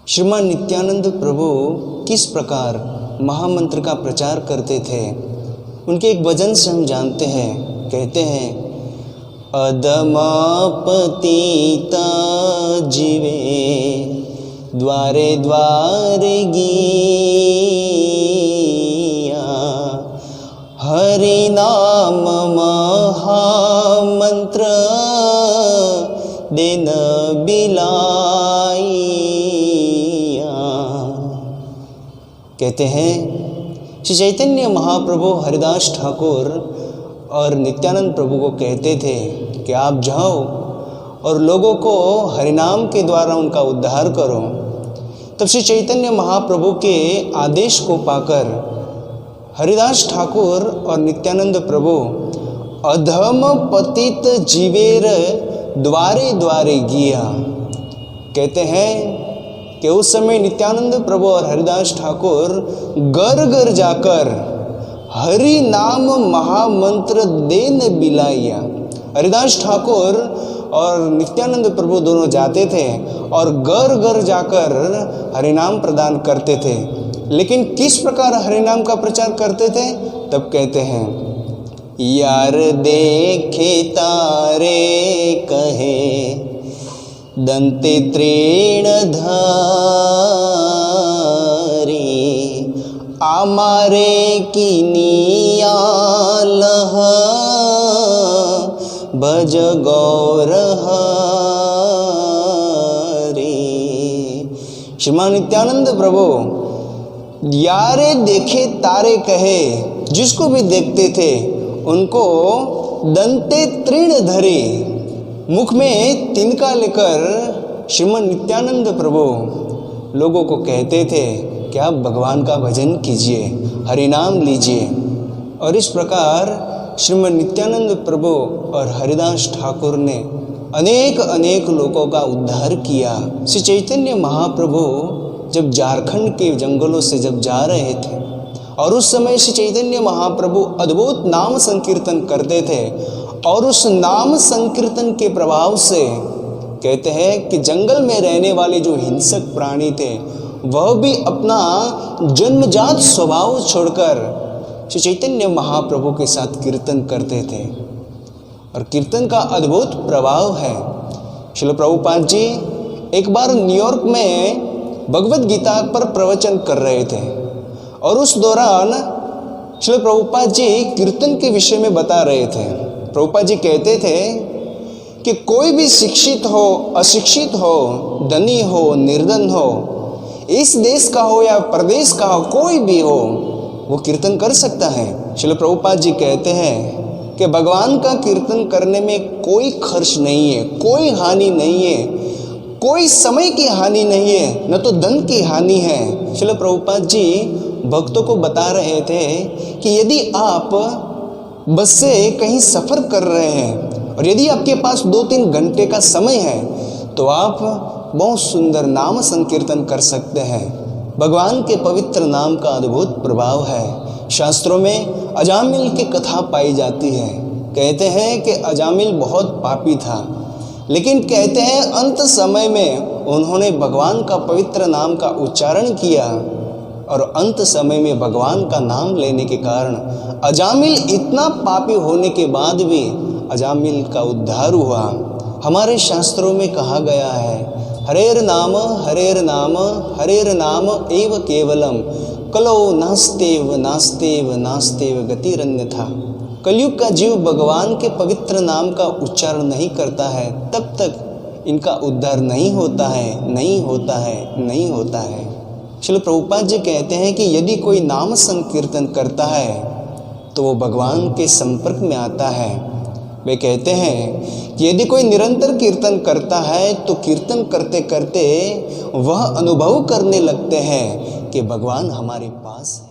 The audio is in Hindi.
श्रीमान नित्यानंद प्रभु किस प्रकार महामंत्र का प्रचार करते थे, उनके एक भजन से हम जानते हैं। कहते हैं, अधमा पतिता जीवे द्वारे द्वारे गिया, हरि नाम महामंत्र देन बिलाइया। कहते हैं श्री चैतन्य महाप्रभु हरिदास ठाकुर और नित्यानंद प्रभु को कहते थे कि आप जाओ और लोगों को हरिनाम के द्वारा उनका उद्धार करो। तब श्री चैतन्य महाप्रभु के आदेश को पाकर हरिदास ठाकुर और नित्यानंद प्रभु अधम पतित जीवेर द्वारे द्वारे गिया। कहते हैं कि उस समय नित्यानंद प्रभु और हरिदास ठाकुर घर घर जाकर हरि नाम महामंत्र देन बिलाइया। हरिदास ठाकुर और नित्यानंद प्रभु दोनों जाते थे और घर घर जाकर हरिनाम प्रदान करते थे। लेकिन किस प्रकार हरिनाम का प्रचार करते थे? तब कहते हैं, यार देखे तारे कहे दंते तृण धारी, आमारे किनिया लह भज गौर हरि। श्रीमान नित्यानंद प्रभु यारे देखे तारे कहे, जिसको भी देखते थे उनको दंते तृण धरे, मुख में तिनका लेकर श्रीमान नित्यानंद प्रभु लोगों को कहते थे कि आप भगवान का भजन कीजिए, हरिनाम लीजिए। और इस प्रकार श्रीमान नित्यानंद प्रभु और हरिदास ठाकुर ने अनेक लोगों का उद्धार किया। श्री चैतन्य महाप्रभु जब झारखंड के जंगलों से जब जा रहे थे और उस समय श्री चैतन्य महाप्रभु अद्भुत नाम संकीर्तन करते थे, और उस नाम संकीर्तन के प्रभाव से कहते हैं कि जंगल में रहने वाले जो हिंसक प्राणी थे वह भी अपना जन्मजात स्वभाव छोड़कर श्री चैतन्य महाप्रभु के साथ कीर्तन करते थे। और कीर्तन का अद्भुत प्रभाव है। श्रील प्रभुपाद जी एक बार न्यूयॉर्क में भगवद गीता पर प्रवचन कर रहे थे और उस दौरान श्रील प्रभुपाद जी कीर्तन के विषय में बता रहे थे। प्रभुपाद जी कहते थे कि कोई भी शिक्षित हो, अशिक्षित हो, धनी हो, निर्धन हो, इस देश का हो या प्रदेश का हो, कोई भी हो, वो कीर्तन कर सकता है। श्रील प्रभुपाद जी कहते हैं कि भगवान का कीर्तन करने में कोई खर्च नहीं है, कोई हानि नहीं है, कोई समय की हानि नहीं है, न तो धन की हानि है। श्रील प्रभुपाद जी भक्तों को बता रहे थे कि यदि आप बस से कहीं सफ़र कर रहे हैं और यदि आपके पास 2-3 घंटे का समय है तो आप बहुत सुंदर नाम संकीर्तन कर सकते हैं। भगवान के पवित्र नाम का अद्भुत प्रभाव है। शास्त्रों में अजामिल की कथा पाई जाती है। कहते हैं कि अजामिल बहुत पापी था, लेकिन कहते हैं अंत समय में उन्होंने भगवान का पवित्र नाम का उच्चारण किया और अंत समय में भगवान का नाम लेने के कारण अजामिल इतना पापी होने के बाद भी अजामिल का उद्धार हुआ। हमारे शास्त्रों में कहा गया है, हरेर नाम एव केवलम, कलो नास्तेव नास्तेव नास्तेव गतिरन्यथा। कलयुग का जीव भगवान के पवित्र नाम का उच्चारण नहीं करता है तब तक इनका उद्धार नहीं होता है, नहीं होता है, नहीं होता है। श्रील प्रभुपाद जी कहते हैं कि यदि कोई नाम संकीर्तन करता है तो वो भगवान के संपर्क में आता है। वे कहते हैं कि यदि कोई निरंतर कीर्तन करता है तो कीर्तन करते करते वह अनुभव करने लगते हैं कि भगवान हमारे पास है।